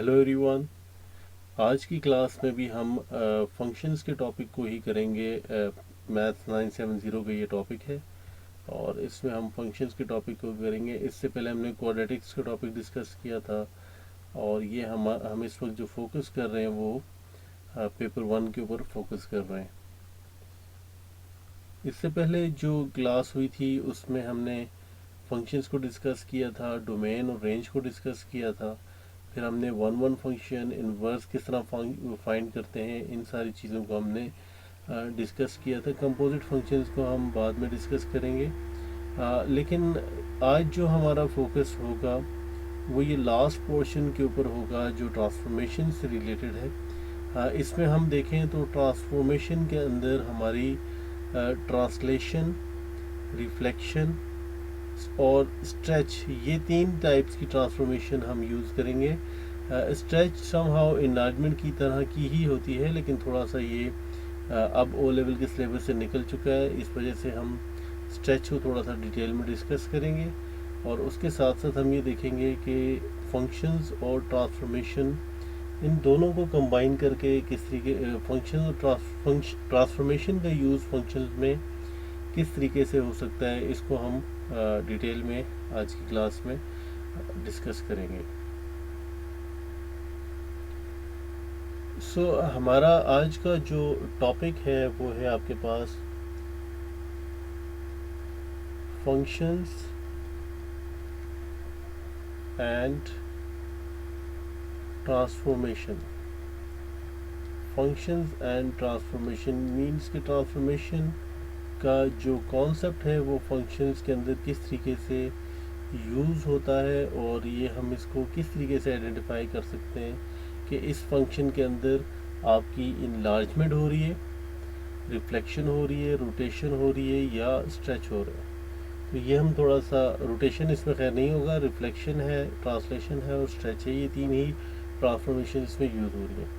Hello everyone. आज की class में भी हम फंक्शंस के टॉपिक को ही करेंगे। मैथ्स 970 का ये टॉपिक है और इसमें हम फंक्शंस के टॉपिक को करेंगे। इससे पहले हमने क्वाड्रेटिक्स का टॉपिक डिस्कस किया था और ये हम इस वक्त जो फोकस कर रहे हैं वो पेपर 1 के ऊपर फोकस कर रहे हैं। इससे पहले जो क्लास हुई थी उसमें हमने फंक्शंस को डिस्कस किया था, डोमेन और रेंज को डिस्कस किया था। फिर हमने वन फंक्शन इनवर्स किस तरह फाइंड करते हैं, इन सारी चीज़ों को हमने डिस्कस किया था। कंपोजिट फंक्शंस को हम बाद में डिस्कस करेंगे। लेकिन आज जो हमारा फोकस होगा वो ये लास्ट पोर्शन के ऊपर होगा जो ट्रांसफॉर्मेशन से रिलेटेड है। इसमें हम देखें तो ट्रांसफॉर्मेशन के अंदर हमारी ट्रांसलेशन, रिफ्लेक्शन और स्ट्रेच, ये 3 टाइप्स की ट्रांसफॉर्मेशन हम यूज़ करेंगे। स्ट्रेच समहाउ इनलार्जमेंट की तरह की ही होती है, लेकिन थोड़ा सा ये अब ओ लेवल के सिलेबस से निकल चुका है, इस वजह से हम स्ट्रेच को थोड़ा सा डिटेल में डिस्कस करेंगे। और उसके साथ साथ हम ये देखेंगे कि फंक्शंस और ट्रांसफॉर्मेशन, इन दोनों को कंबाइन करके किस तरीके फंक्शन और ट्रांसफॉर्मेशन का यूज़ फंक्शंस में किस तरीके से हो सकता है, इसको हम डिटेल में आज की क्लास में डिस्कस करेंगे। हमारा आज का जो टॉपिक है वो है आपके पास functions and transformation. Functions and transformation means कि ट्रांसफॉर्मेशन का जो कॉन्सेप्ट है वो फंक्शंस के अंदर किस तरीके से यूज़ होता है और ये हम इसको किस तरीके से आइडेंटिफाई कर सकते हैं कि इस फंक्शन के अंदर आपकी इनलार्जमेंट हो रही है, रिफ्लेक्शन हो रही है, रोटेशन हो रही है या स्ट्रेच हो रहा है। तो ये हम थोड़ा सा, रोटेशन इसमें खैर नहीं होगा, रिफ्लेक्शन है, ट्रांसलेशन है और स्ट्रेच है, ये 3 ही ट्रांसफॉर्मेशन इसमें यूज़ हो रही है।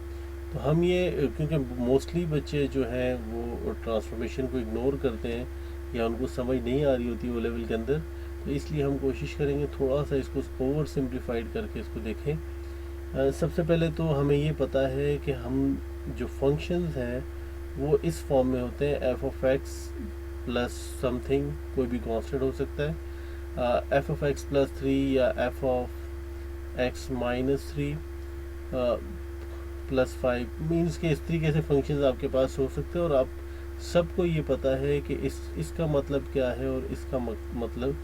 तो हम ये, क्योंकि मोस्टली बच्चे जो हैं वो ट्रांसफॉर्मेशन को इग्नोर करते हैं या उनको समझ नहीं आ रही होती वो लेवल के अंदर, तो इसलिए हम कोशिश करेंगे थोड़ा सा इसको ओवर सिंप्लीफाइड करके इसको देखें। सबसे पहले तो हमें ये पता है कि हम जो फंक्शंस हैं वो इस फॉर्म में होते हैं, F of x plus something, कोई भी कांस्टेंट हो सकता है, एफ ऑफ एक्स प्लस 3 या F of x minus 3 plus 5, means के इस तरीके से फंक्शंस आपके पास हो सकते हैं। और आप सबको ये पता है कि इसका मतलब क्या है और इसका मतलब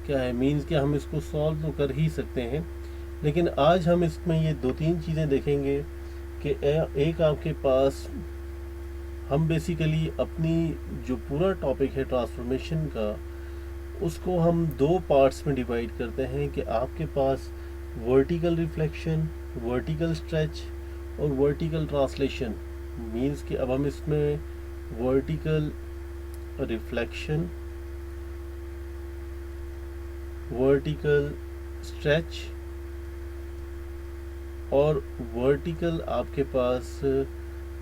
क्या है, मीन्स कि हम इसको सॉल्व तो कर ही सकते हैं। लेकिन आज हम इसमें ये 2-3 चीज़ें देखेंगे कि एक आपके पास, हम बेसिकली अपनी जो पूरा टॉपिक है ट्रांसफॉर्मेशन का, उसको हम 2 पार्ट्स में डिवाइड करते हैं कि आपके पास वर्टिकल रिफ्लेक्शन, वर्टिकल स्ट्रेच और वर्टिकल ट्रांसलेशन। मीन्स कि अब हम इसमें वर्टिकल रिफ्लेक्शन, वर्टिकल स्ट्रेच और वर्टिकल आपके पास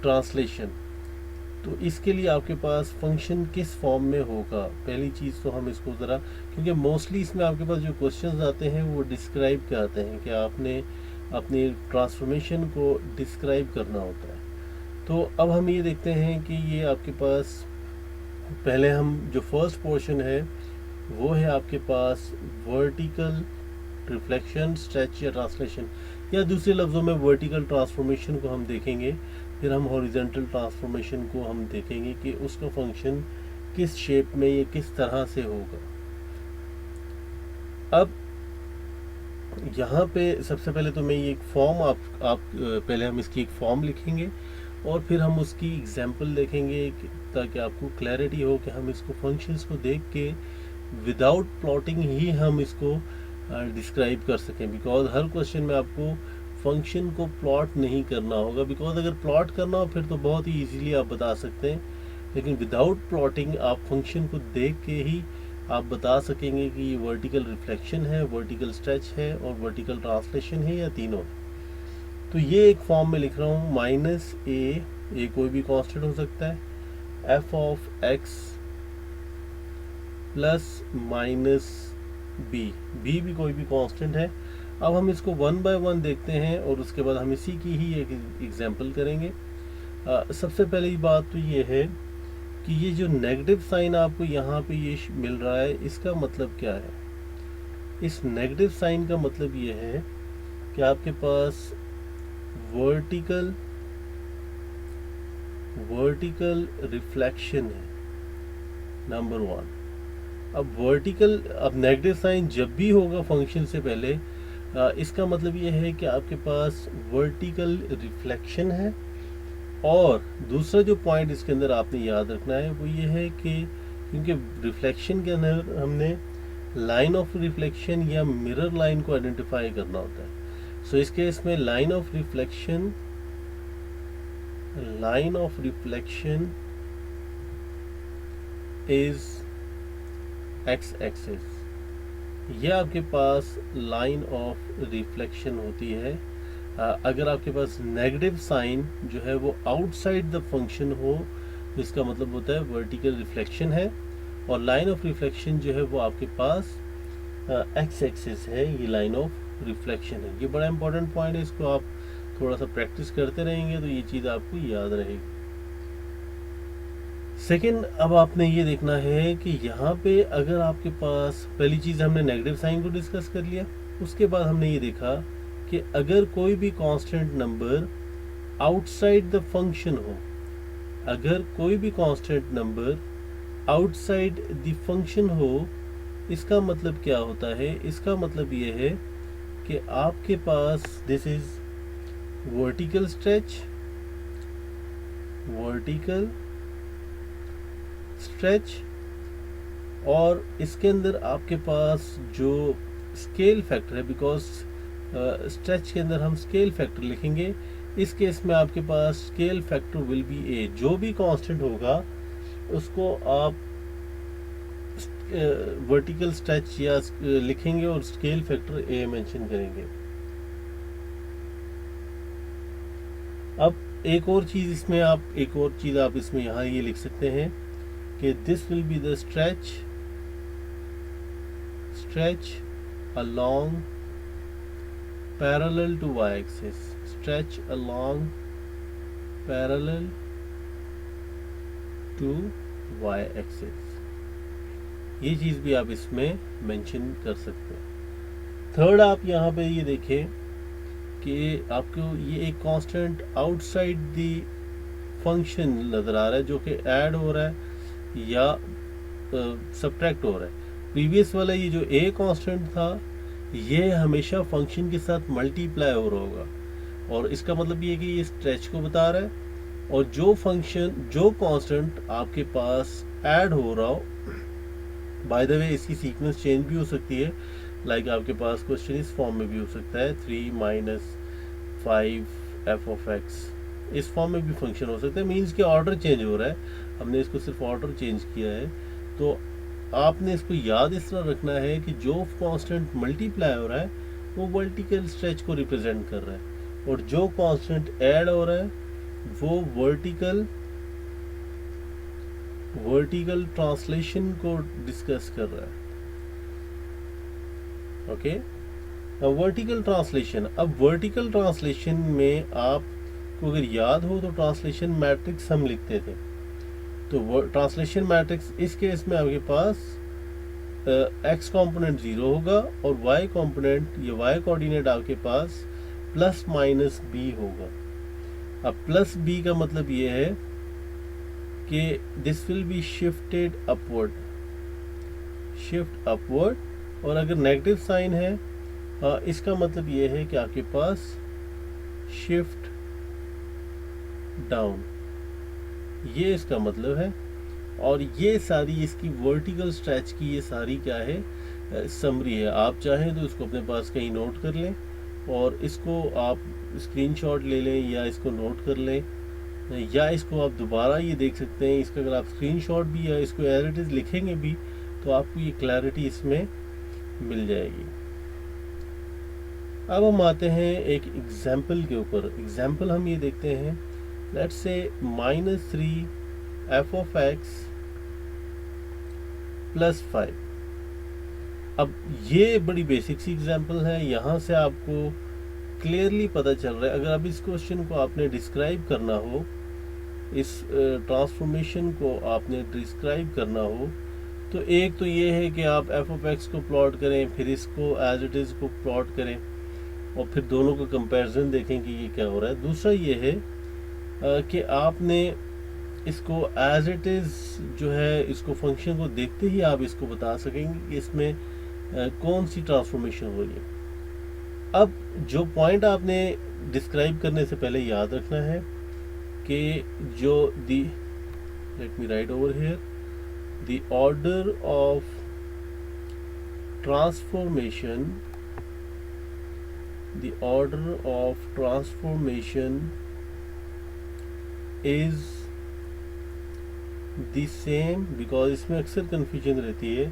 ट्रांसलेशन, तो इसके लिए आपके पास फंक्शन किस फॉर्म में होगा, पहली चीज़ तो हम इसको ज़रा, क्योंकि मोस्टली इसमें आपके पास जो क्वेश्चंस आते हैं वो डिस्क्राइब के आते हैं कि आपने अपनी ट्रांसफॉर्मेशन को डिस्क्राइब करना होता है। तो अब हम ये देखते हैं कि ये आपके पास, पहले हम जो फर्स्ट पोर्शन है वो है आपके पास वर्टिकल रिफ्लेक्शन, स्ट्रेच या ट्रांसलेशन, या दूसरे लफ्ज़ों में वर्टिकल ट्रांसफॉर्मेशन को हम देखेंगे। फिर हम हॉरिजॉन्टल ट्रांसफॉर्मेशन को हम देखेंगे कि उसका फंक्शन किस शेप में या किस तरह से होगा। अब यहाँ पे सबसे पहले तो मैं ये एक फॉर्म आप पहले हम इसकी एक फॉर्म लिखेंगे और फिर हम उसकी एग्जांपल देखेंगे ताकि आपको क्लैरिटी हो कि हम इसको फंक्शंस को देख के विदाउट प्लॉटिंग ही हम इसको डिस्क्राइब कर सकें। बिकॉज हर क्वेश्चन में आपको फंक्शन को प्लॉट नहीं करना होगा, बिकॉज अगर प्लॉट करना हो फिर तो बहुत ही इजीली आप बता सकते हैं, लेकिन विदाउट प्लॉटिंग आप फंक्शन को देख के ही आप बता सकेंगे कि ये वर्टिकल रिफ्लेक्शन है, वर्टिकल स्ट्रेच है और वर्टिकल ट्रांसलेशन है या तीनों। तो ये एक फॉर्म में लिख रहा हूँ, माइनस ए कोई भी कांस्टेंट हो सकता है, f of x plus minus b भी कोई भी कांस्टेंट है, अब हम इसको वन बाय वन देखते हैं और उसके बाद हम इसी की ही एक एग्जांपल करेंगे। सबसे पहली बात तो ये है कि ये जो नेगेटिव साइन आपको यहाँ पे ये मिल रहा है, इसका मतलब क्या है? इस नेगेटिव साइन का मतलब ये है कि आपके पास वर्टिकल रिफ्लेक्शन है, नंबर वन। अब नेगेटिव साइन जब भी होगा फंक्शन से पहले, इसका मतलब ये है कि आपके पास वर्टिकल रिफ्लेक्शन है। और दूसरा जो पॉइंट इसके अंदर आपने याद रखना है वो ये है कि क्योंकि रिफ्लेक्शन के अंदर हमने लाइन ऑफ रिफ्लेक्शन या मिरर लाइन को आइडेंटिफाई करना होता है। सो इस केस में line of reflection is x axis. ये आपके पास लाइन ऑफ रिफ्लेक्शन होती है। अगर आपके पास नेगेटिव साइन जो है वो आउटसाइड द फंक्शन हो तो इसका मतलब होता है वर्टिकल रिफ्लेक्शन है, और लाइन ऑफ रिफ्लेक्शन जो है वो आपके पास एक्स एक्सिस है, ये लाइन ऑफ रिफ्लेक्शन है। ये बड़ा इंपॉर्टेंट पॉइंट है, इसको आप थोड़ा सा प्रैक्टिस करते रहेंगे तो ये चीज़ आपको याद रहेगी। सेकेंड, अब आपने ये देखना है कि यहाँ पे अगर आपके पास, पहली चीज़ हमने नेगेटिव साइन को डिस्कस कर लिया, उसके बाद हमने ये देखा कि अगर कोई भी constant number outside the function हो, अगर कोई भी constant number outside the function हो, इसका मतलब क्या होता है? इसका मतलब ये है कि आपके पास दिस इज वर्टिकल स्ट्रेच, और इसके अंदर आपके पास जो स्केल फैक्टर है, बिकॉज स्ट्रेच के अंदर हम स्केल फैक्टर लिखेंगे, इस केस में आपके पास स्केल फैक्टर विल बी ए। जो भी कांस्टेंट होगा उसको आप वर्टिकल स्ट्रेच या लिखेंगे और स्केल फैक्टर ए मेंशन करेंगे। अब एक और चीज इसमें आप इसमें यहाँ ये लिख सकते हैं कि this will be the stretch along parallel to y-axis, stretch along parallel to y-axis। ये चीज़ भी आप इसमें मेंशन कर सकते हैं। थर्ड, आप यहाँ पे ये देखें कि आपको ये एक कांस्टेंट आउटसाइड द फंक्शन नज़र आ रहा है जो कि ऐड हो रहा है या सब्ट्रैक्ट हो रहा है। प्रीवियस वाला ये जो ए कांस्टेंट था ये हमेशा फंक्शन के साथ मल्टीप्लाई हो रहा होगा, और इसका मतलब ये है कि ये स्ट्रेच को बता रहा है। और जो कांस्टेंट आपके पास ऐड हो रहा हो, बाय द वे इसकी सीक्वेंस चेंज भी हो सकती है, लाइक आपके पास क्वेश्चन इस फॉर्म में भी हो सकता है 3 - 5 f of x, इस फॉर्म में भी फंक्शन हो सकता है। मीन्स के ऑर्डर चेंज हो रहा है, हमने इसको सिर्फ ऑर्डर चेंज किया है। तो आपने इसको याद इस तरह रखना है कि जो कांस्टेंट मल्टीप्लाई हो रहा है वो वर्टिकल स्ट्रेच को रिप्रेजेंट कर रहा है, और जो कांस्टेंट ऐड हो रहा है वो वर्टिकल ट्रांसलेशन को डिस्कस कर रहा है। Okay, vertical translation. अब वर्टिकल ट्रांसलेशन में आपको अगर याद हो तो ट्रांसलेशन मैट्रिक्स हम लिखते थे। तो ट्रांसलेशन मैट्रिक्स इस केस में आपके पास x कंपोनेंट 0 होगा और y कंपोनेंट या y कोऑर्डिनेट आपके पास ±b होगा। अब प्लस b का मतलब ये है कि this will B shift upward, और अगर नेगेटिव साइन है इसका मतलब ये है कि आपके पास शिफ्ट डाउन, ये इसका मतलब है। और ये सारी इसकी वर्टिकल स्ट्रेच की ये सारी क्या है, समरी है। आप चाहें तो इसको अपने पास कहीं नोट कर लें और इसको आप स्क्रीनशॉट ले लें या इसको नोट कर लें, या इसको आप दोबारा ये देख सकते हैं। इसका अगर आप स्क्रीनशॉट भी या इसको एज इट इज़ लिखेंगे भी तो आपको ये क्लैरिटी इसमें मिल जाएगी। अब हम आते हैं एक एग्जाम्पल के ऊपर। एग्जाम्पल हम ये देखते हैं, लेट्स से -3 f of x +5। अब ये बड़ी बेसिक सी एग्जांपल है, यहाँ से आपको क्लियरली पता चल रहा है। अगर अब इस क्वेश्चन को आपने डिस्क्राइब करना हो, इस ट्रांसफॉर्मेशन को आपने डिस्क्राइब करना हो, तो एक तो ये है कि आप एफ ऑफ एक्स को प्लॉट करें, फिर इसको एज इट इज़ को प्लॉट करें और फिर दोनों का कंपैरिजन देखें कि ये क्या हो रहा है। दूसरा ये है कि आपने इसको एज इट इज़ जो है, इसको फंक्शन को देखते ही आप इसको बता सकेंगे कि इसमें कौन सी ट्रांसफॉर्मेशन हो रही है। अब जो पॉइंट आपने डिस्क्राइब करने से पहले याद रखना है कि जो दी, let me write over here, the order of transformation, the order of transformation is the same, because इसमें अक्सर कन्फ्यूजन रहती है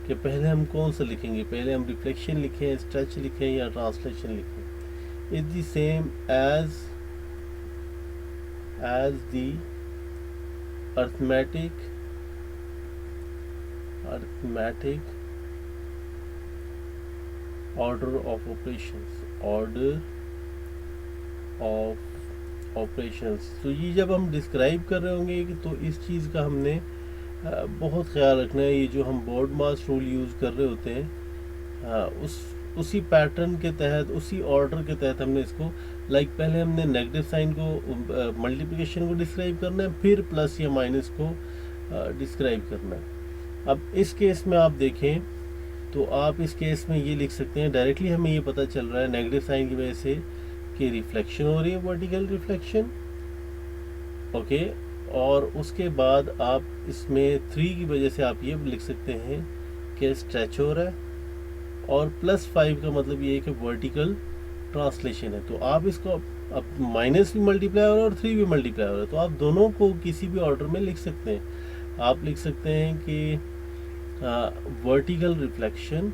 कि पहले हम कौन सा लिखेंगे, पहले हम रिफ्लेक्शन लिखें, स्ट्रेच लिखें या ट्रांसलेशन लिखें। Is the same as the arithmetic order of operations। तो ये जब हम डिस्क्राइब कर रहे होंगे तो इस चीज़ का हमने बहुत ख्याल रखना है। ये जो हम बोर्ड मास रूल यूज़ कर रहे होते हैं, उसी पैटर्न के तहत, उसी ऑर्डर के तहत हमने इसको, पहले हमने नेगेटिव साइन को, मल्टीप्लिकेशन को डिस्क्राइब करना है, फिर प्लस या माइनस को डिस्क्राइब करना है। अब इस केस में आप देखें तो आप इस केस में ये लिख सकते हैं, डायरेक्टली हमें ये पता चल रहा है नेगेटिव साइन की वजह से कि रिफ्लेक्शन हो रही है, वर्टिकल रिफ्लेक्शन, ओके। और उसके बाद आप इसमें 3 की वजह से आप ये लिख सकते हैं कि स्ट्रेच हो रहा है, और +5 का मतलब ये है कि वर्टिकल ट्रांसलेशन है। तो आप इसको अब माइनस भी मल्टीप्लाई हो रहा है और 3 भी मल्टीप्लाई हो रहा है, तो आप दोनों को किसी भी ऑर्डर में लिख सकते हैं। आप लिख सकते हैं कि वर्टिकल रिफ्लेक्शन,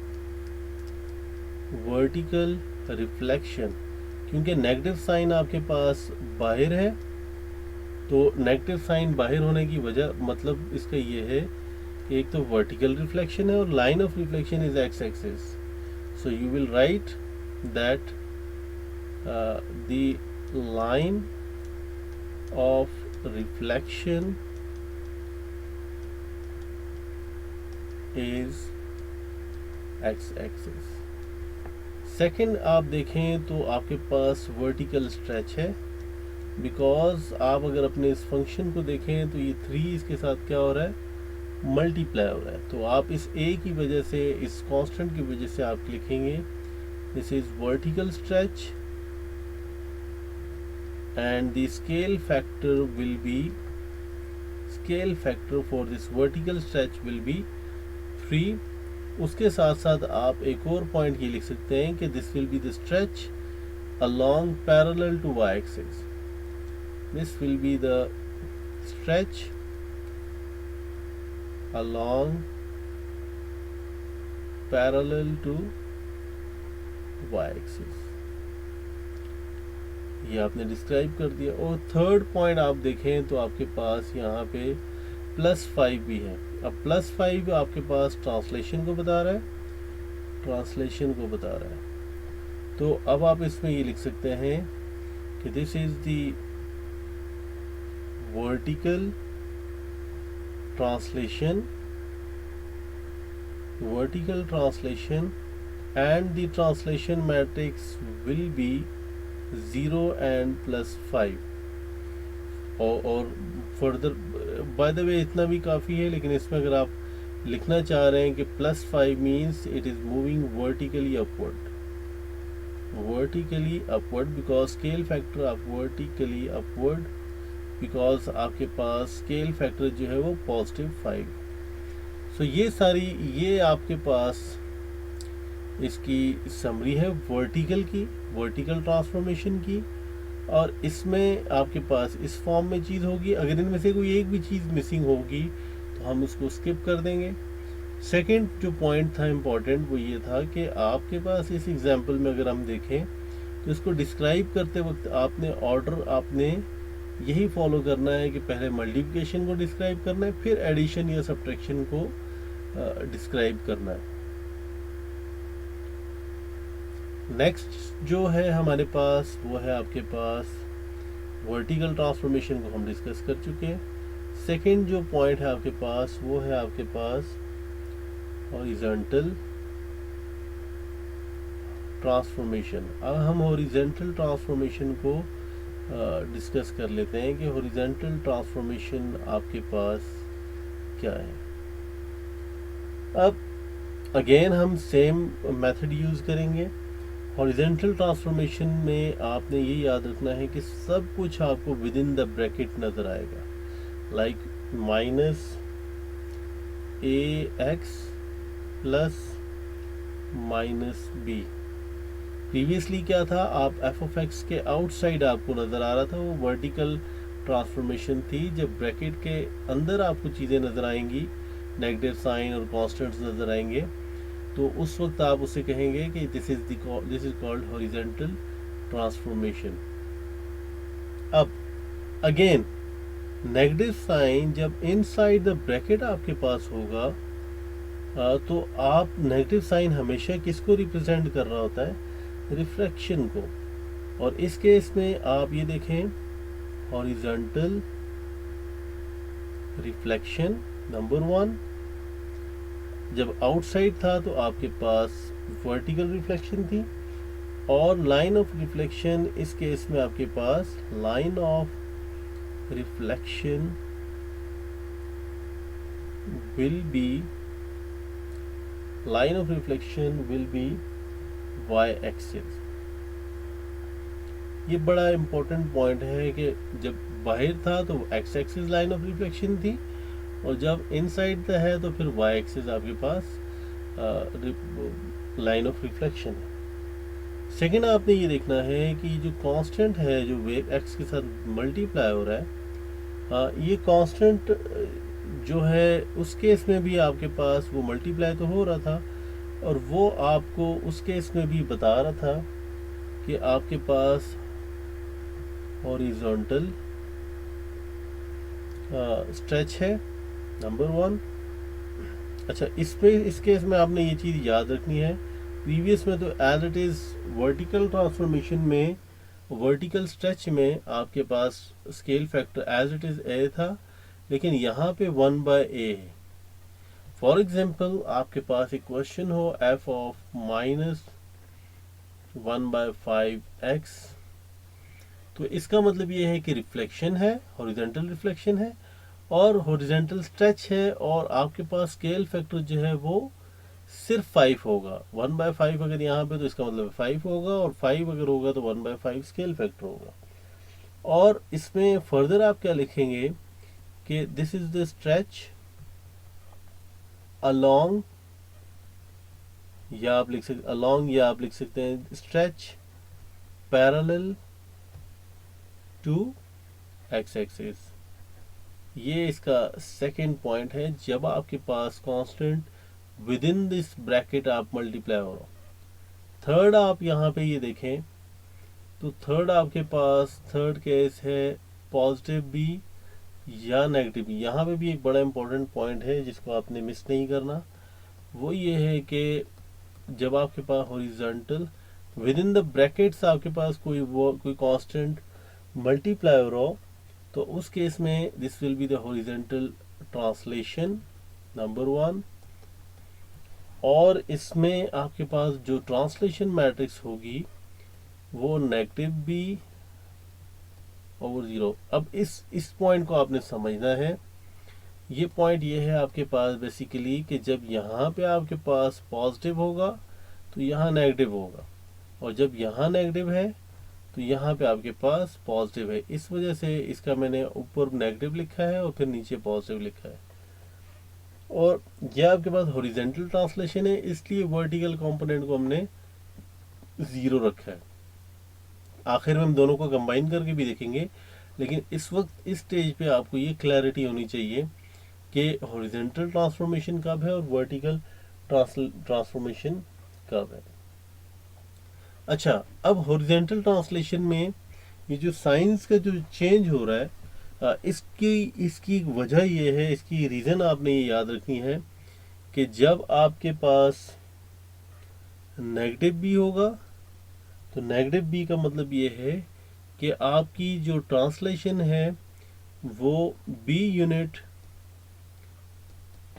क्योंकि नेगेटिव साइन आपके पास बाहर है, तो नेगेटिव साइन बाहर होने की वजह, मतलब इसका ये है कि एक तो वर्टिकल रिफ्लेक्शन है और line of reflection is x axis. So you will write that the line of reflection is x axis. Second आप देखें तो आपके पास वर्टिकल स्ट्रेच है, बिकॉज आप अगर अपने इस फंक्शन को देखें तो ये 3 इसके साथ क्या हो रहा है, मल्टीप्लाई हो रहा है। तो आप इस a की वजह से, इस कांस्टेंट की वजह से आप लिखेंगे this is vertical stretch and the scale factor for this vertical stretch will be 3। उसके साथ साथ आप एक और पॉइंट ये लिख सकते हैं कि this will be the stretch along parallel to y-axis. This will be the stretch along parallel to y-axis। ये आपने डिस्क्राइब कर दिया। और थर्ड पॉइंट आप देखें तो आपके पास यहाँ पे +5 भी है। अब +5 आपके पास ट्रांसलेशन को बता रहा है, तो अब आप इसमें ये लिख सकते हैं कि this is the vertical translation and the translation matrix will be 0 and +5। और फर्दर, बाय द वे इतना भी काफ़ी है, लेकिन इसमें अगर आप लिखना चाह रहे हैं कि +5 means it is moving vertically upward because scale factor आप वर्टिकली अपवर्ड, बिकॉज आपके पास स्केल फैक्टर जो है वो +5। सो ये आपके पास इसकी समरी है वर्टिकल ट्रांसफॉर्मेशन की। और इसमें आपके पास इस फॉर्म में चीज़ होगी। अगर इनमें से कोई एक भी चीज़ मिसिंग होगी तो हम उसको स्किप कर देंगे। सेकंड जो पॉइंट था इम्पॉर्टेंट, वो ये था कि आपके पास इस एग्जांपल में अगर हम देखें तो इसको डिस्क्राइब करते वक्त आपने यही फॉलो करना है कि पहले मल्टीप्लिकेशन को डिस्क्राइब करना है, फिर एडिशन या सब्ट्रैक्शन को डिस्क्राइब करना है। नेक्स्ट जो है हमारे पास वो है आपके पास वर्टिकल ट्रांसफॉर्मेशन को हम डिस्कस कर चुके हैं। सेकंड जो पॉइंट है आपके पास वो है आपके पास हॉरिजॉन्टल ट्रांसफॉर्मेशन। अब हम हॉरिजॉन्टल ट्रांसफॉर्मेशन को डिस्कस कर लेते हैं कि हॉरिजॉन्टल ट्रांसफॉर्मेशन आपके पास क्या है। अब अगेन हम सेम मेथड यूज़ करेंगे। हॉरिजॉन्टल ट्रांसफॉर्मेशन में आपने ये याद रखना है कि सब कुछ आपको विद इन द ब्रैकेट नज़र आएगा, like minus A X plus minus B. Previously क्या था, आप एफ ऑफ एक्स के आउटसाइड आपको नज़र आ रहा था, वो वर्टिकल ट्रांसफॉर्मेशन थी। जब ब्रैकेट के अंदर आपको चीज़ें नज़र आएंगी, नेगेटिव साइन और कॉन्स्टेंट्स नज़र आएंगे, तो उस वक्त आप उसे कहेंगे कि this is called horizontal transformation. अब अगेन नेगेटिव साइन जब इनसाइड द ब्रैकेट आपके पास होगा, तो आप नेगेटिव साइन हमेशा किसको रिप्रेजेंट कर रहा होता है, रिफ्लेक्शन को। और इस केस में आप ये देखें, हॉरिजॉन्टल रिफ्लेक्शन नंबर 1। जब आउटसाइड था तो आपके पास वर्टिकल रिफ्लेक्शन थी, और लाइन ऑफ रिफ्लेक्शन इस केस में आपके पास line of reflection will be y axis. ये बड़ा इंपॉर्टेंट पॉइंट है कि जब बाहर था तो x axis line of reflection थी, और जब इनसाइड है तो फिर y एक्सिस आपके पास लाइन ऑफ रिफ्लेक्शन है। सेकेंड आपने ये देखना है कि जो कांस्टेंट है जो वेव x के साथ मल्टीप्लाई हो रहा है, ये कांस्टेंट जो है उस केस में भी आपके पास वो मल्टीप्लाई तो हो रहा था, और वो आपको उस केस में भी बता रहा था कि आपके पास हॉरिजॉन्टल स्ट्रेच है नंबर 1। अच्छा, इस केस में आपने ये चीज़ याद रखनी है, प्रीवियस में तो as it is vertical transformation में, वर्टिकल स्ट्रेच में आपके पास scale factor as it is A था, लेकिन यहाँ पे 1/a है। फॉर एग्जाम्पल आपके पास एक क्वेश्चन हो f ऑफ माइनस 1/5x, तो इसका मतलब ये है कि रिफ्लेक्शन है, हॉरिजॉन्टल रिफ्लेक्शन है और हॉरिजॉन्टल स्ट्रेच है, और आपके पास स्केल फैक्टर जो है वो सिर्फ 5 होगा। 1/5 अगर यहाँ पे तो इसका मतलब 5 होगा, और 5 अगर होगा तो 1/5 स्केल फैक्टर होगा। और इसमें फर्दर आप क्या लिखेंगे कि this is the stretch along, या आप लिख सकते अलोंग, या आप लिख सकते हैं stretch parallel to x axis. ये इसका सेकेंड पॉइंट है, जब आपके पास constant within this bracket आप मल्टीप्लाई हो रहा। थर्ड आप यहाँ पे ये देखें तो थर्ड आपके पास थर्ड केस है पॉजिटिव बी या नेगेटिव बी। यहाँ पे भी एक बड़ा इंपॉर्टेंट पॉइंट है जिसको आपने मिस नहीं करना, वो ये है कि जब आपके पास horizontal within the brackets आपके पास कोई कांस्टेंट मल्टीप्लाई हो रहा हो, तो उस केस में this will be the horizontal translation number 1। और इसमें आपके पास जो ट्रांसलेशन मैट्रिक्स होगी वो नेगेटिव बी ओवर 0। अब इस पॉइंट को आपने समझना है। ये पॉइंट ये है आपके पास बेसिकली कि जब यहाँ पे आपके पास पॉजिटिव होगा तो यहाँ नेगेटिव होगा, और जब यहाँ नेगेटिव है तो यहाँ पे आपके पास पॉजिटिव है। इस वजह से इसका मैंने ऊपर नेगेटिव लिखा है और फिर नीचे पॉजिटिव लिखा है। और यह आपके पास हॉरिजॉन्टल ट्रांसलेशन है, इसलिए वर्टिकल कंपोनेंट को हमने 0 रखा है। आखिर में हम दोनों को कंबाइन करके भी देखेंगे, लेकिन इस वक्त इस स्टेज पे आपको ये क्लैरिटी होनी चाहिए कि हॉरिजॉन्टल ट्रांसफॉर्मेशन कब है और वर्टिकल ट्रांसफॉर्मेशन कब है। अच्छा, अब हॉरिजॉन्टल ट्रांसलेशन में ये जो साइंस का जो चेंज हो रहा है, इसकी वजह ये है, इसकी रीज़न आपने ये याद रखनी है कि जब आपके पास नेगेटिव भी होगा तो नेगेटिव बी का मतलब ये है कि आपकी जो ट्रांसलेशन है वो b unit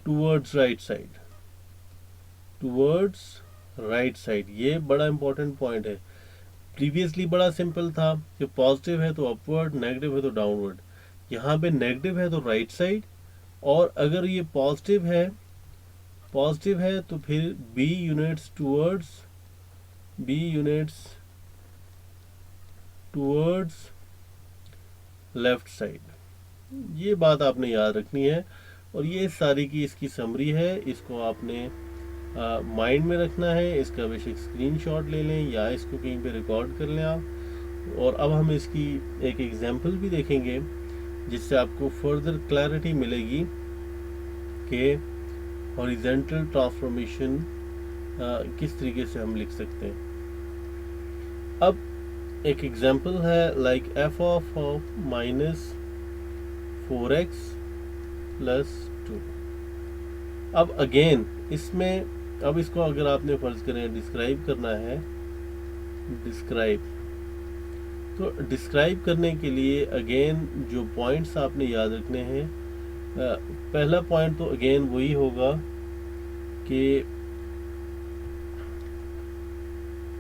towards right side, towards right side, ये बड़ा इंपॉर्टेंट पॉइंट है। प्रीवियसली बड़ा सिंपल था कि पॉजिटिव है तो अपवर्ड, नेगेटिव है तो डाउनवर्ड। यहाँ पे नेगेटिव है तो राइट साइड, और अगर ये पॉजिटिव है तो फिर b units towards left side. ये बात आपने याद रखनी है, और ये सारी की इसकी समरी है। इसको आपने माइंड में रखना है। इसका बेशक स्क्रीनशॉट ले लें या इसको कहीं पे रिकॉर्ड कर लें आप। और अब हम इसकी एक एग्जांपल भी देखेंगे जिससे आपको फर्दर क्लैरिटी मिलेगी कि हॉरिजॉन्टल ट्रांसफॉर्मेशन किस तरीके से हम लिख सकते हैं। अब एक एग्जांपल है लाइक एफ ऑफ -4x + 2। अब अगेन इसमें, अब इसको अगर आपने फर्ज करें डिस्क्राइब करना है, तो डिस्क्राइब करने के लिए अगेन जो पॉइंट्स आपने याद रखने हैं, पहला पॉइंट तो अगेन वही होगा कि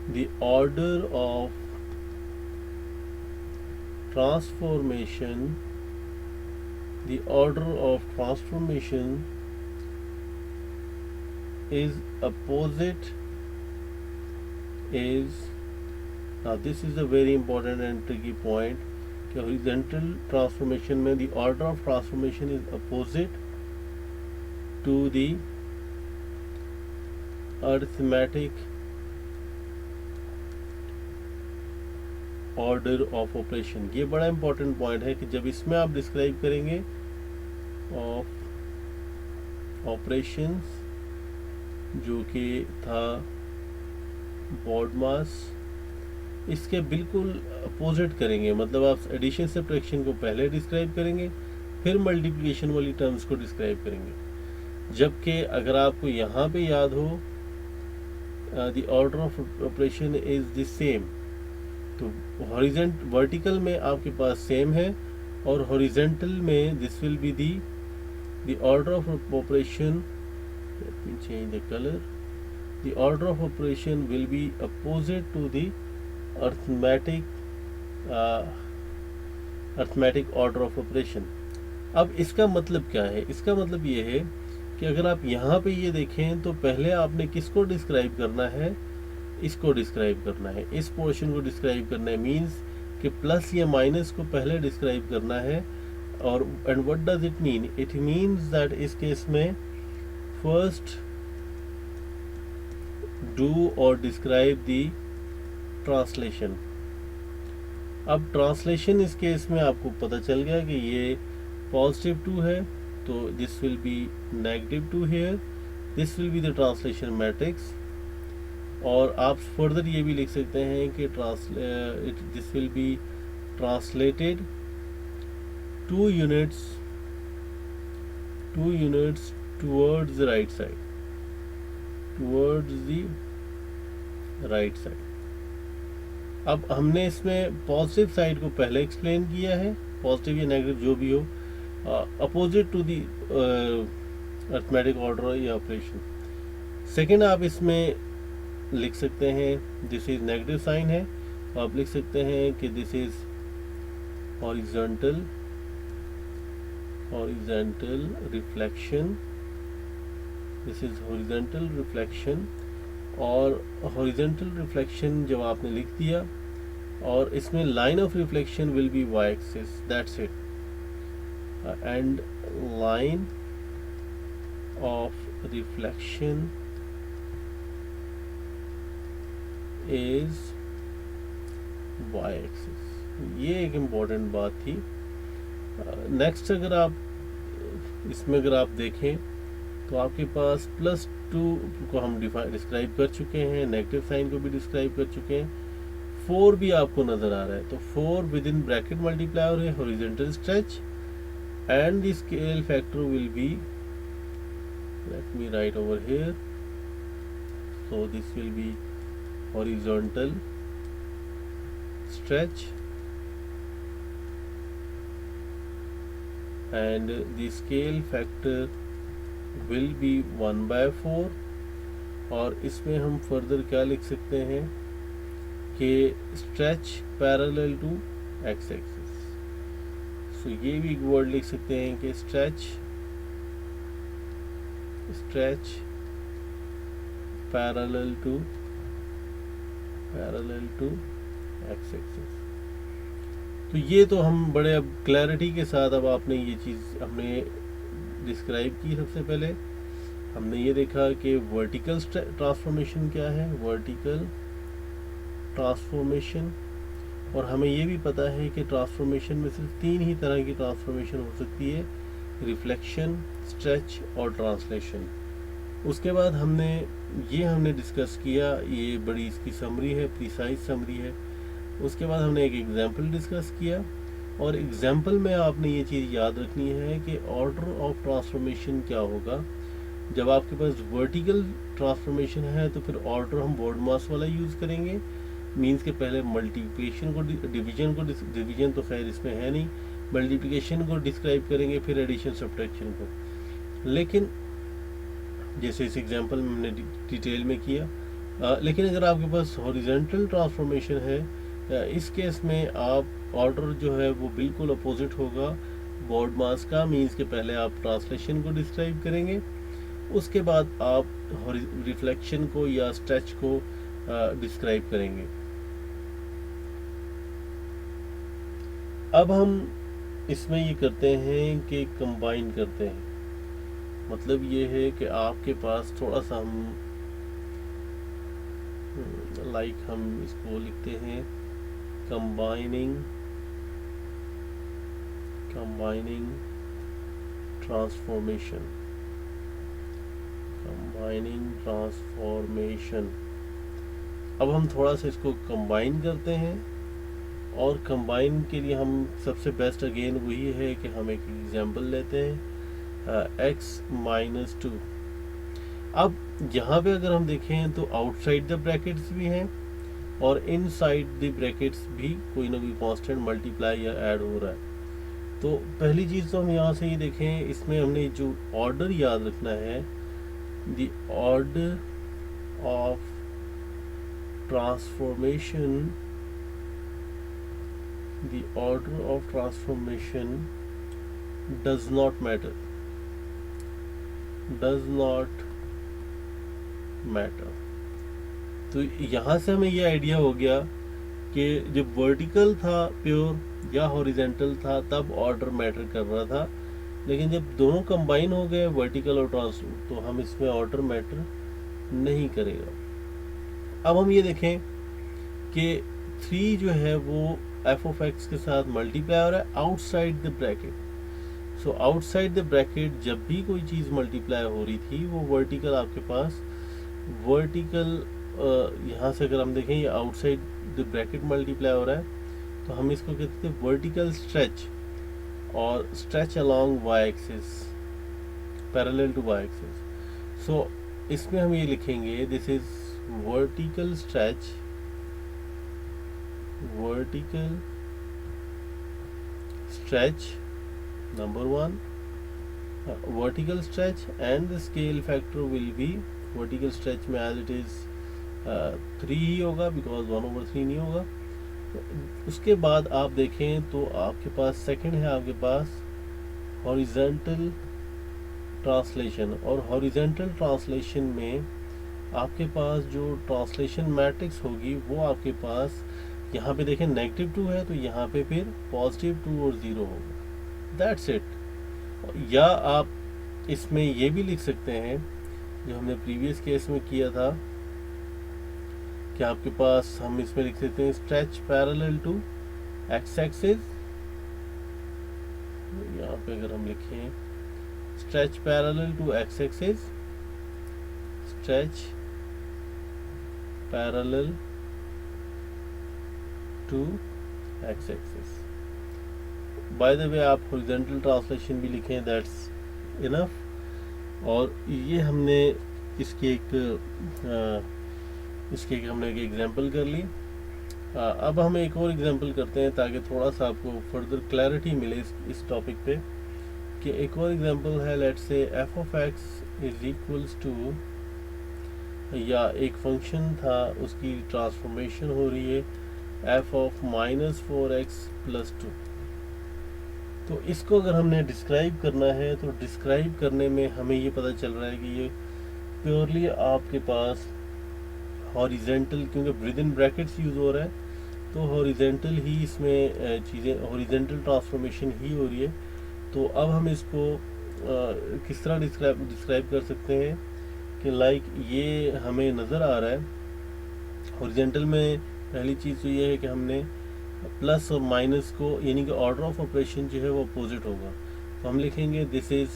the order of transformation is opposite is, now this is a very important and tricky point, कि horizontal transformation में the order of transformation is opposite to the arithmetic order of operation। ये बड़ा important point है कि जब इसमें आप describe करेंगे of operations जो कि था BODMAS, इसके बिल्कुल अपोजिट करेंगे। मतलब आप एडिशन सब्ट्रैक्शन को पहले डिस्क्राइब करेंगे, फिर मल्टीप्लिकेशन वाली टर्म्स को डिस्क्राइब करेंगे। जबकि अगर आपको यहाँ पे याद हो the order of operation is the same, तो वर्टिकल में आपके पास सेम है, और हॉरिजॉन्टल में this will be the order of operation, let me change the color, the order of operation will be opposite to the arithmetic order of operation। अब इसका मतलब क्या है? इसका मतलब ये है कि अगर आप यहाँ पे ये देखें तो पहले आपने किसको डिस्क्राइब करना है? इसको डिस्क्राइब करना है, इस पोर्शन को डिस्क्राइब करना है। मीन्स कि प्लस या माइनस को पहले डिस्क्राइब करना है। और and what does it mean? It means that इस केस में first do or describe the translation। अब ट्रांसलेशन इस केस में आपको पता चल गया कि ये +2 है, तो this will be -2 here, this will be the translation matrix. और आप फर्दर ये भी लिख सकते हैं कि this will B translated 2 units towards the right side, अब हमने इसमें पॉजिटिव साइड को पहले एक्सप्लेन किया है, पॉजिटिव या नेगेटिव जो भी हो, opposite to the arithmetic order या ऑपरेशन। सेकेंड आप इसमें लिख सकते हैं दिस इज नेगेटिव साइन है, तो आप लिख सकते हैं कि this is horizontal reflection, this is horizontal reflection. और हॉरिजॉन्टल रिफ्लेक्शन जब आपने लिख दिया, और इसमें line of reflection will be y axis, that's it, and line of reflection is y axis. ये एक इम्पॉर्टेंट बात थी। नेक्स्ट अगर आप इसमें अगर आप देखें तो आपके पास +2 को हम डिस्क्राइब कर चुके हैं, नेगेटिव साइन को भी डिस्क्राइब कर चुके हैं, 4 भी आपको नजर आ रहा है, तो 4 विद इन ब्रैकेट मल्टीप्लायर है horizontal stretch, and the scale factor will B, late me write over here, so this will B horizontal stretch, and the scale factor will be 1/4। और इसमें हम फर्दर क्या लिख सकते हैं कि stretch parallel to x axis. So ये भी एक वर्ड लिख सकते हैं कि stretch parallel to x axis. तो ये तो हम बड़े अब क्लैरिटी के साथ, अब आपने ये चीज़ हमने डिस्क्राइब की। सबसे पहले हमने ये देखा कि वर्टिकल ट्रांसफॉर्मेशन क्या है, वर्टिकल ट्रांसफॉर्मेशन। और हमें ये भी पता है कि ट्रांसफॉर्मेशन में सिर्फ 3 ही तरह की ट्रांसफॉर्मेशन हो सकती है, रिफ्लेक्शन, स्ट्रेच और ट्रांसलेशन। उसके बाद हमने डिस्कस किया, ये बड़ी इसकी समरी है, प्रिसाइज समरी है। उसके बाद हमने एक एग्जाम्पल डिस्कस किया, और एग्जाम्पल में आपने ये चीज़ याद रखनी है कि ऑर्डर ऑफ ट्रांसफॉर्मेशन क्या होगा। जब आपके पास वर्टिकल ट्रांसफॉर्मेशन है तो फिर ऑर्डर हम बोर्ड मास वाला यूज़ करेंगे, मीन्स के पहले मल्टीप्लिकेशन को डिवीजन तो खैर इसमें है नहीं, मल्टीप्लिकेशन को डिस्क्राइब करेंगे, फिर एडिशन सब्ट्रैक्शन को। लेकिन जैसे इस एग्जांपल में हमने डिटेल में किया। लेकिन अगर आपके पास हॉरिजॉन्टल ट्रांसफॉर्मेशन है, इस केस में आप ऑर्डर जो है वो बिल्कुल अपोजिट होगा बोर्ड मास का, मीन्स के पहले आप ट्रांसलेशन को डिस्क्राइब करेंगे, उसके बाद आप रिफ्लेक्शन को या स्ट्रेच को डिस्क्राइब करेंगे। अब हम इसमें ये करते हैं कि कंबाइन करते हैं। मतलब ये है कि आपके पास थोड़ा सा हम इसको लिखते हैं कंबाइनिंग ट्रांसफॉर्मेशन। अब हम थोड़ा सा इसको कंबाइन करते हैं, और कंबाइन के लिए हम सबसे बेस्ट अगेन वही है कि हम एक एग्जांपल लेते हैं, x-2। अब यहाँ पे अगर हम देखें तो आउटसाइड द ब्रैकेट्स भी हैं और इनसाइड द ब्रैकेट्स भी कोई ना कोई कांस्टेंट मल्टीप्लाई या ऐड हो रहा है। तो पहली चीज़ तो हम यहाँ से ये देखें, इसमें हमने जो ऑर्डर याद रखना है, the order of transformation does not matter। तो यहाँ से हमें ये आइडिया हो गया कि जब वर्टिकल था प्योर या हॉरिजेंटल था तब ऑर्डर मैटर कर रहा था, लेकिन जब दोनों कंबाइन हो गए वर्टिकल और ट्रांसफॉर्म, तो हम इसमें ऑर्डर मैटर नहीं करेगा। अब हम ये देखें कि 3 जो है वो एफ ऑफ एक्स के साथ मल्टीप्लाई हो रहा है outside the bracket. So outside the bracket जब भी कोई चीज़ मल्टीप्लाई हो रही थी वो वर्टिकल आपके पास यहाँ से अगर हम देखें ये आउटसाइड द ब्रैकेट मल्टीप्लाई हो रहा है, तो हम इसको कहते थे वर्टिकल स्ट्रेच, और stretch along Y axis parallel to Y axis. So इसमें हम ये लिखेंगे this is vertical stretch number 1, vertical stretch, and the scale factor will be vertical stretch में as it is 3 ही होगा, because 1/3 नहीं होगा। उसके बाद आप देखें तो आपके पास सेकंड है, आपके पास हॉरिजॉन्टल ट्रांसलेशन, और हॉरिजॉन्टल ट्रांसलेशन में आपके पास जो ट्रांसलेशन मैट्रिक्स होगी वो आपके पास यहाँ पे देखें -2 है, तो यहाँ पे फिर +2 और 0 होगा। That's it. या आप इसमें ये भी लिख सकते हैं जो हमने प्रीवियस केस में किया था कि आपके पास हम इसमें लिख सकते हैं stretch parallel to x axis. यहाँ पे अगर हम लिखें stretch parallel to x axis, stretch parallel to x axis. By the way आप हॉरिजॉन्टल ट्रांसलेशन भी लिखें, दैट्स इनफ। और ये हमने इसके एक हमने एक एग्जांपल कर ली। अब हम एक और एग्जांपल करते हैं ताकि थोड़ा सा आपको फर्दर क्लैरिटी मिले इस टॉपिक पे, कि एक और एग्जांपल है, let's say f of x is equals to, या एक फंक्शन था उसकी ट्रांसफॉर्मेशन हो रही है एफ ऑफ -4x+2। तो इसको अगर हमने डिस्क्राइब करना है तो डिस्क्राइब करने में हमें ये पता चल रहा है कि ये प्योरली आपके पास हॉरिजेंटल, क्योंकि विद इन ब्रैकेट्स यूज़ हो रहा है तो हॉरिजेंटल ही इसमें चीज़ें, हॉरिजेंटल ट्रांसफॉर्मेशन ही हो रही है। तो अब हम इसको किस तरह डिस्क्राइब कर सकते हैं कि लाइक ये हमें नज़र आ रहा है हॉरिजेंटल में। पहली चीज़ तो ये है कि हमने प्लस और माइनस को, यानी कि ऑर्डर ऑफ ऑपरेशन जो है वो अपोजिट होगा। तो हम लिखेंगे दिस इज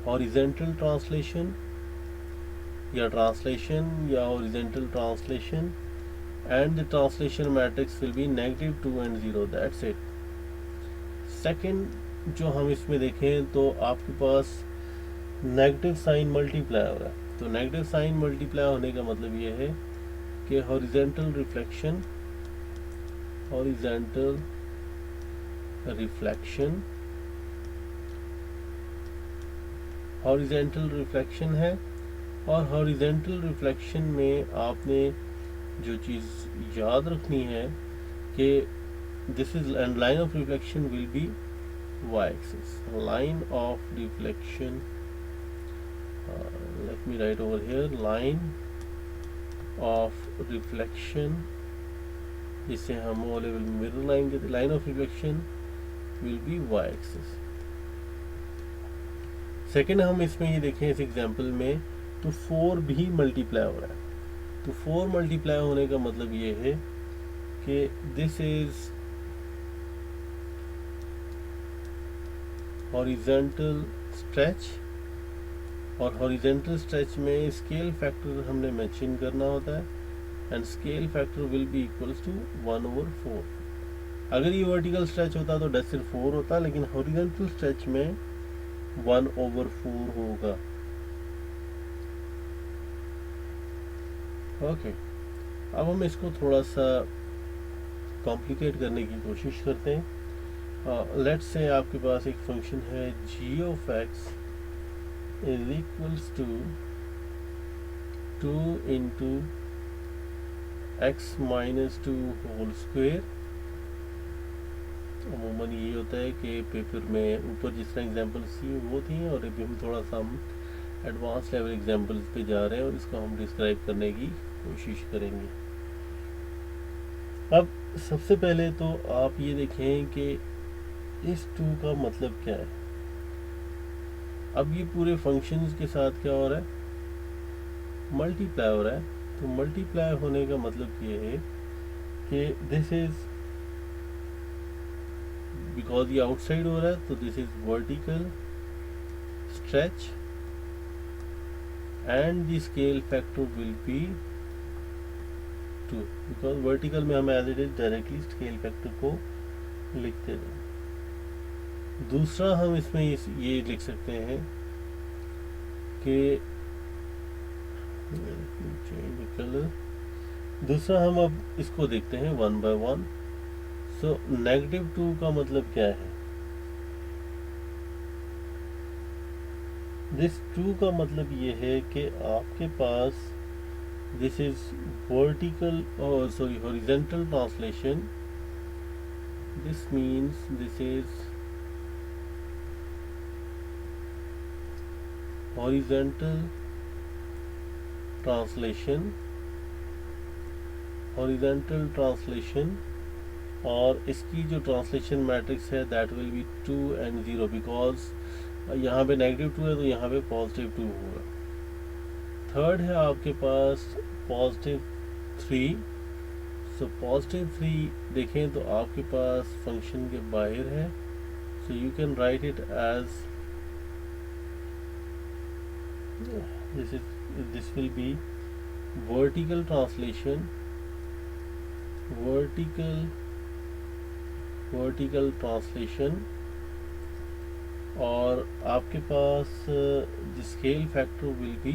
हॉरिजेंटल ट्रांसलेशन या ट्रांसलेशन या horizontal translation, and the translation matrix will be -2 and 0, that's it। Second जो हम इसमें देखें तो आपके पास नेगेटिव साइन मल्टीप्लाई हो रहा है। तो नेगेटिव साइन मल्टीप्लाई होने का मतलब ये है कि हॉरिजेंटल रिफ्लेक्शन है, और हॉरिजेंटल रिफ्लेक्शन में आपने जो चीज़ याद रखनी है कि this is and line of reflection will be y axis, line of deflection, let me write over here, line of reflection, जिसे हम ओ लेवल में मिरर लाइन कहते हैं, line of reflection will be y axis। Second हम इसमें ये देखें इस एग्जांपल में तो 4 भी मल्टीप्लाई हो रहा है। तो 4 मल्टीप्लाई होने का मतलब ये है कि दिस इज हॉरिजेंटल स्ट्रेच, और हॉरिजेंटल स्ट्रेच में स्केल फैक्टर हमने मेंशन करना होता है, and scale factor will be equals to 1/4। अगर ये वर्टिकल स्ट्रेच होता तो डेसिमल 4 होता, लेकिन हॉरिजेंटल स्ट्रेच में 1/4 होगा। ओके, अब हम इसको थोड़ा सा कॉम्प्लिकेट करने की कोशिश करते हैं। लेट्स से आपके पास एक फंक्शन है g of x is equals to 2 into x minus 2 whole square. अमूमन ये होता है कि पेपर में ऊपर जिस तरह एग्जाम्पल्स थी वो थी, और अभी हम थोड़ा सा एडवांस लेवल एग्जाम्पल्स पे जा रहे हैं और इसको हम डिस्क्राइब करने की कोशिश करेंगे। अब सबसे पहले तो आप ये देखें कि इस 2 का मतलब क्या है। अब ये पूरे फंक्शंस के साथ क्या हो रहा है, मल्टीप्लाई हो रहा है। तो मल्टीप्लाई होने का मतलब ये है कि दिस इज, बिकॉज ये आउटसाइड हो रहा है तो this is vertical stretch and the scale factor will be 2, because vertical में हम as it is directly scale factor को लिखते हैं। दूसरा हम इसमें ये लिख सकते हैं कि चेंज कलर। दूसरा हम अब इसको देखते हैं 1/1। सो -2 का मतलब क्या है, दिस 2 का मतलब ये है कि आपके पास this is vertical, horizontal translation. This means this is horizontal translation, और इसकी जो ट्रांसलेशन मैट्रिक्स है that will be 2 and 0, because यहाँ पे -2 है तो यहाँ पे +2 होगा। थर्ड है आपके पास +3। सो +3 देखें तो आपके पास फंक्शन के बाहर है, so you can write it as this will be vertical translation, और आपके पास the scale factor will be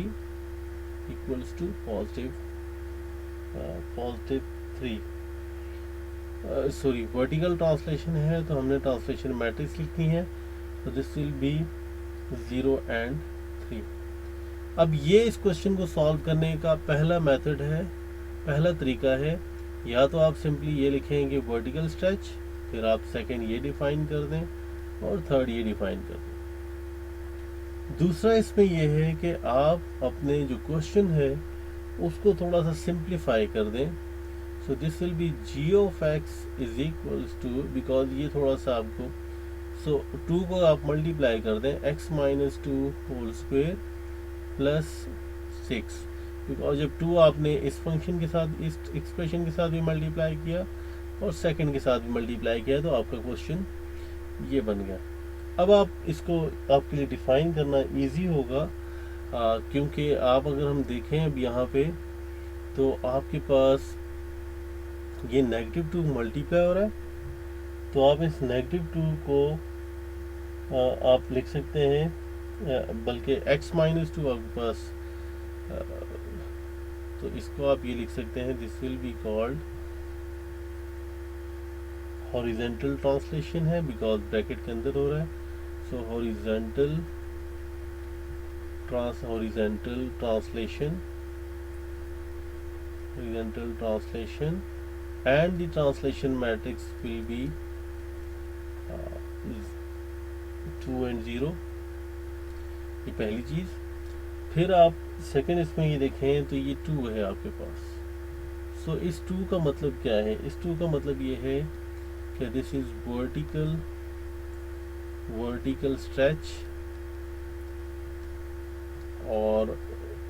equals to +3। Sorry vertical translation है तो हमने ट्रांसलेशन मैट्रिक्स लिखनी है, तो दिस विल बी 0 एंड 3। अब ये इस क्वेश्चन को सॉल्व करने का पहला मेथड है, पहला तरीका है, या तो आप सिंपली ये लिखेंगे वर्टिकल स्ट्रेच, फिर आप सेकंड ये डिफाइन कर दें और थर्ड ये डिफाइन कर दें। दूसरा इसमें ये है कि आप अपने जो क्वेश्चन है उसको थोड़ा सा सिंप्लीफाई कर दें। So this will be g of x is equals to, because ये थोड़ा सा आपको, सो 2 को आप मल्टीप्लाई कर दें x minus 2 whole square plus 6, because जब 2 आपने इस फंक्शन के साथ, इस एक्सप्रेशन के साथ भी मल्टीप्लाई किया और सेकंड के साथ भी मल्टीप्लाई किया, तो आपका क्वेश्चन ये बन गया। अब आप इसको, आपके लिए डिफाइन करना इजी होगा, क्योंकि आप अगर हम देखें अब यहाँ पे, तो आपके पास ये -2 मल्टीप्लाई हो रहा है, तो आप इस -2 को आप लिख सकते हैं, बल्कि x माइनस 2 आपके पास, तो इसको आप ये लिख सकते हैं, this will be called horizontal translation है, बिकॉज ब्रैकेट के अंदर हो रहा है। So horizontal translation and the translation matrix will be 2 and 0, ये पहली चीज। फिर आप सेकंड इसमें ये देखें तो ये 2 है आपके पास। सो इस 2 का मतलब क्या है? इस 2 का मतलब ये है कि दिस इज वर्टिकल स्ट्रेच, और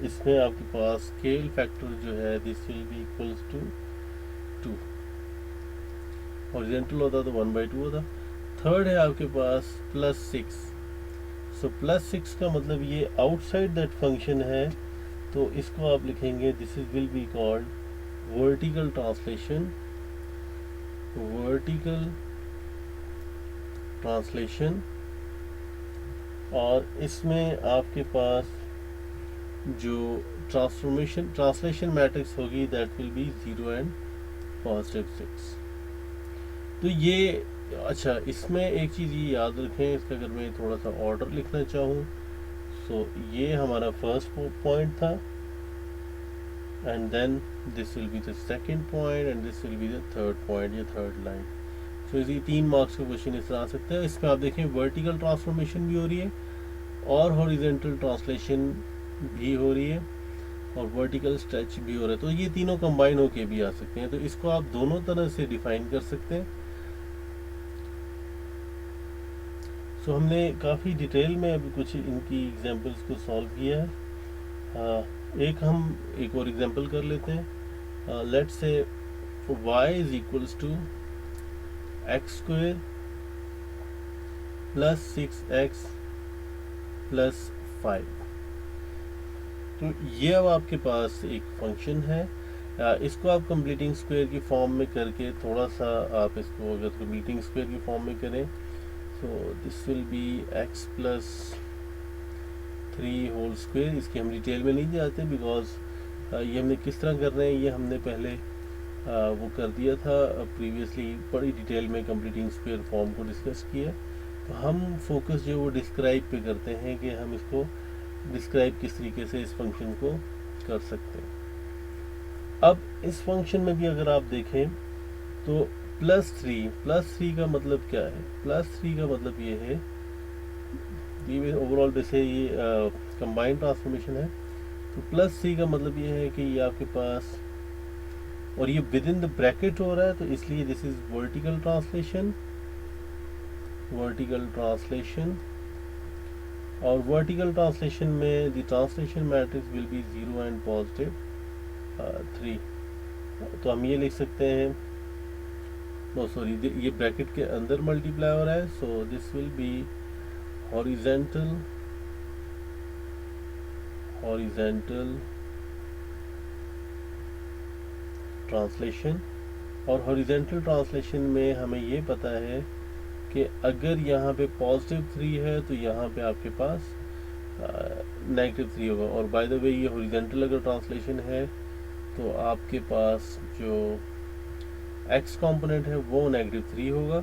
इसमें आपके पास स्केल फैक्टर जो है this will be equals to 2। Horizontal होता तो 1/2 होता। थर्ड है आपके पास +6। सो +6 का मतलब ये आउटसाइड दैट फंक्शन है, तो इसको आप लिखेंगे, this is will be called vertical translation, और इसमें आपके पास जो ट्रांसलेशन मैट्रिक्स होगी दैट विल बी 0 एंड +6। तो ये, अच्छा, इसमें एक चीज़ ये याद रखें, इसका अगर मैं थोड़ा सा ऑर्डर लिखना चाहूँ, सो ये हमारा फर्स्ट पॉइंट था, and then this will be the second point and this will be the third point, ये थर्ड लाइन। सो इसी 3 मार्क्स का क्वेश्चन इस तरह आ सकता है। इसमें आप देखें वर्टिकल ट्रांसफॉर्मेशन भी हो रही है और हॉरिजॉन्टल ट्रांसलेशन भी हो रही है और वर्टिकल स्ट्रेच भी हो रहा है, तो ये तीनों कंबाइन होके भी आ सकते हैं। तो इसको आप दोनों तरह से डिफाइन कर सकते हैं। सो हमने काफ़ी डिटेल में अभी कुछ इनकी एग्जांपल्स को सॉल्व किया है। एक और एग्जांपल कर लेते हैं। Let's say y is equals to x² plus 6x plus 5। तो ये अब आपके पास एक फंक्शन है, इसको आप कंप्लीटिंग स्क्वायर की फॉर्म में करके थोड़ा सा आप इसको अगर कंप्लीटिंग स्क्वायर की फॉर्म में करें, so this will be x plus 3 whole square. इसकी हम डिटेल में नहीं जाते, बिकॉज ये हमने किस तरह कर रहे हैं ये हमने पहले वो कर दिया था प्रीवियसली, बड़ी डिटेल में कंप्लीटिंग स्क्वायर फॉर्म को डिस्कस किया। तो हम फोकस जो वो डिस्क्राइब पे करते हैं कि हम इसको डिस्क्राइब किस तरीके से इस फंक्शन को कर सकते हैं। अब इस फंक्शन में भी अगर आप देखें तो +3 का मतलब क्या है? +3 का मतलब ये है, ये ओवरऑल वैसे ये कंबाइंड ट्रांसफॉर्मेशन है, तो +3 का मतलब ये है कि ये आपके पास, और ये विद इन द ब्रैकेट हो रहा है, तो इसलिए दिस इज वर्टिकल ट्रांसलेशन, और वर्टिकल ट्रांसलेशन में the translation matrix will be 0 and +3। तो हम ये लिख सकते हैं, नो सॉरी, ये ब्रैकेट के अंदर मल्टीप्लाई हो रहा है, सो this will B horizontal translation. और हॉरिजेंटल ट्रांसलेशन में हमें ये पता है कि अगर यहाँ पे +3 है तो यहाँ पे आपके पास -3 होगा। और बाय द वे ये हॉरिजेंटल अगर ट्रांसलेशन है तो आपके पास जो एक्स कंपोनेंट है वो -3 होगा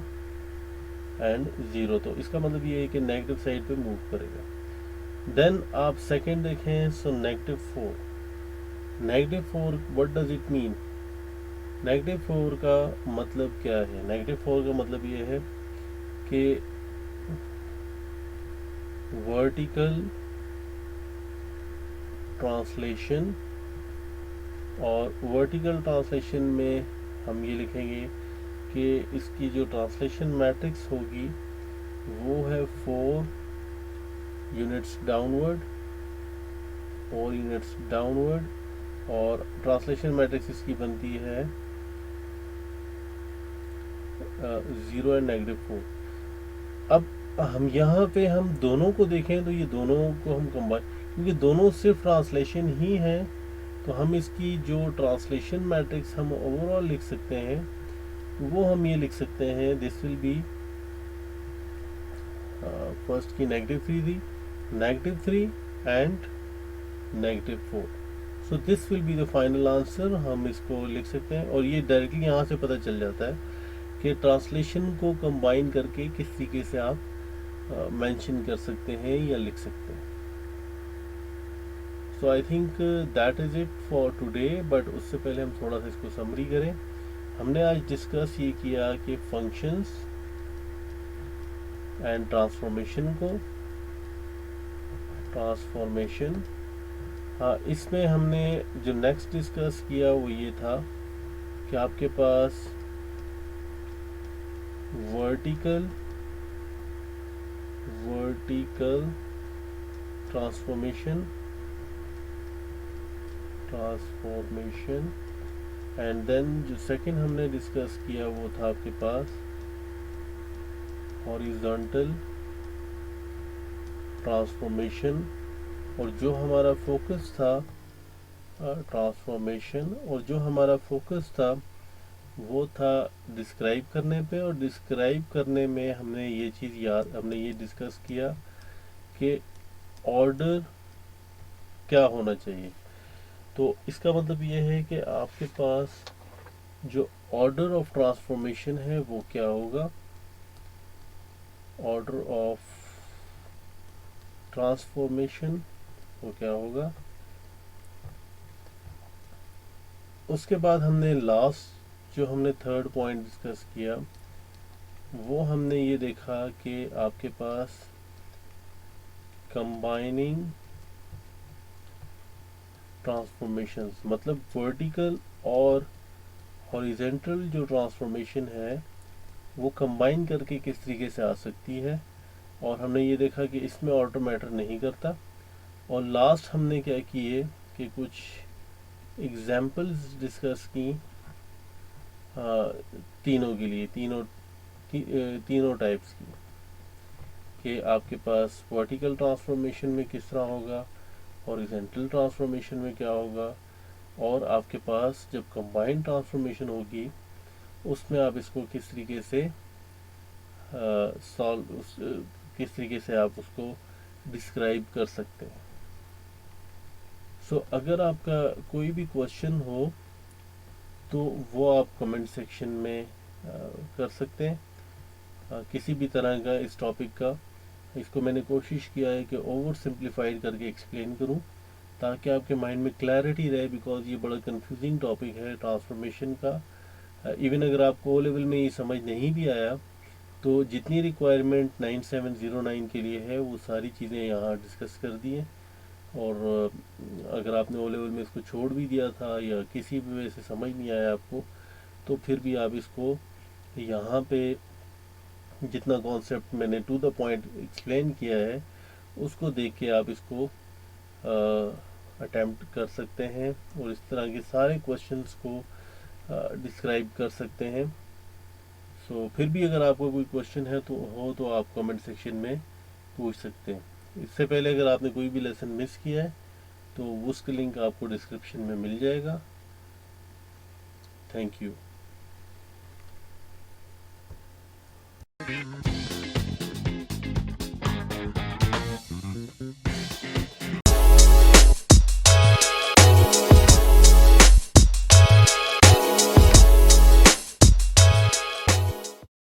एंड 0, तो इसका मतलब ये है कि नेगेटिव साइड पे मूव करेगा। देन आप सेकंड देखें, सो -4, -4 व्हाट डज इट मीन? -4 का मतलब क्या है? -4 का मतलब ये है कि वर्टिकल ट्रांसलेशन, और वर्टिकल ट्रांसलेशन में हम ये लिखेंगे कि इसकी जो ट्रांसलेशन मैट्रिक्स होगी वो है 4 यूनिट्स डाउनवर्ड, 4 यूनिट्स डाउनवर्ड, और ट्रांसलेशन मैट्रिक्स इसकी बनती है 0 एंड -4। अब हम यहाँ पे हम दोनों को देखें तो ये दोनों को हम कंबाइन, क्योंकि दोनों सिर्फ ट्रांसलेशन ही है, तो हम इसकी जो ट्रांसलेशन मैट्रिक्स हम ओवरऑल लिख सकते हैं वो हम ये लिख सकते हैं, दिस विल बी फर्स्ट की -3 थी, -3 and -4, so this will be the final answer. हम इसको लिख सकते हैं, और ये डायरेक्टली यहाँ से पता चल जाता है कि ट्रांसलेशन को कंबाइन करके किस तरीके से आप मेंशन कर सकते हैं या लिख सकते हैं। So I think that is it for today, but उससे पहले हम थोड़ा सा इसको समरी करें। हमने आज डिस्कस ये किया कि फंक्शंस एंड ट्रांसफॉर्मेशन को, ट्रांसफॉर्मेशन, हाँ, इसमें हमने जो नेक्स्ट डिस्कस किया वो ये था कि आपके पास वर्टिकल ट्रांसफॉर्मेशन एंड देन जो सेकंड हमने डिस्कस किया वो था आपके पास हॉरिजॉन्टल ट्रांसफॉर्मेशन, और जो हमारा फोकस था ट्रांसफॉर्मेशन, और जो हमारा फोकस था वो था डिस्क्राइब करने पे, और डिस्क्राइब करने में हमने ये चीज़ हमने ये डिस्कस किया कि ऑर्डर क्या होना चाहिए। तो इसका मतलब ये है कि आपके पास जो ऑर्डर ऑफ ट्रांसफॉर्मेशन है वो क्या होगा, ऑर्डर ऑफ ट्रांसफॉर्मेशन वो क्या होगा। उसके बाद हमने लास्ट जो हमने थर्ड पॉइंट डिस्कस किया वो हमने ये देखा कि आपके पास कंबाइनिंग ट्रांसफॉर्मेशंस, मतलब वर्टिकल और हॉरिजॉन्टल जो ट्रांसफॉर्मेशन है वो कंबाइन करके किस तरीके से आ सकती है, और हमने ये देखा कि इसमें ऑर्डर मैटर नहीं करता। और लास्ट हमने क्या किए कि कुछ एग्जाम्पल्स डिस्कस की तीनों के लिए, तीनों टाइप्स की, कि आपके पास वर्टिकल ट्रांसफॉर्मेशन में किस तरह होगा, हॉरिजॉन्टल ट्रांसफॉर्मेशन में क्या होगा, और आपके पास जब कंबाइंड ट्रांसफॉर्मेशन होगी उसमें आप इसको किस तरीके से किस तरीके से आप उसको डिस्क्राइब कर सकते हैं। सो अगर आपका कोई भी क्वेश्चन हो तो वो आप कमेंट सेक्शन में कर सकते हैं, किसी भी तरह का इस टॉपिक का। इसको मैंने कोशिश किया है कि ओवर सिंप्लीफाइड करके एक्सप्लेन करूं ताकि आपके माइंड में क्लैरिटी रहे, बिकॉज ये बड़ा कंफ्यूजिंग टॉपिक है ट्रांसफॉर्मेशन का। इवन अगर आपको ओ लेवल में ये समझ नहीं भी आया तो जितनी रिक्वायरमेंट 9709 के लिए है वो सारी चीज़ें यहाँ डिस्कस कर दी हैं। और अगर आपने ओ लेवल में इसको छोड़ भी दिया था या किसी भी वजह से समझ नहीं आया आपको, तो फिर भी आप इसको यहाँ पे जितना कॉन्सेप्ट मैंने टू द पॉइंट एक्सप्लेन किया है उसको देख के आप इसको अटेम्प्ट कर सकते हैं और इस तरह के सारे क्वेश्चंस को डिस्क्राइब कर सकते हैं। सो फिर भी अगर आपको कोई क्वेश्चन है तो आप कमेंट सेक्शन में पूछ सकते हैं। इससे पहले अगर आपने कोई भी लेसन मिस किया है तो उसका लिंक आपको डिस्क्रिप्शन में मिल जाएगा। Thank you.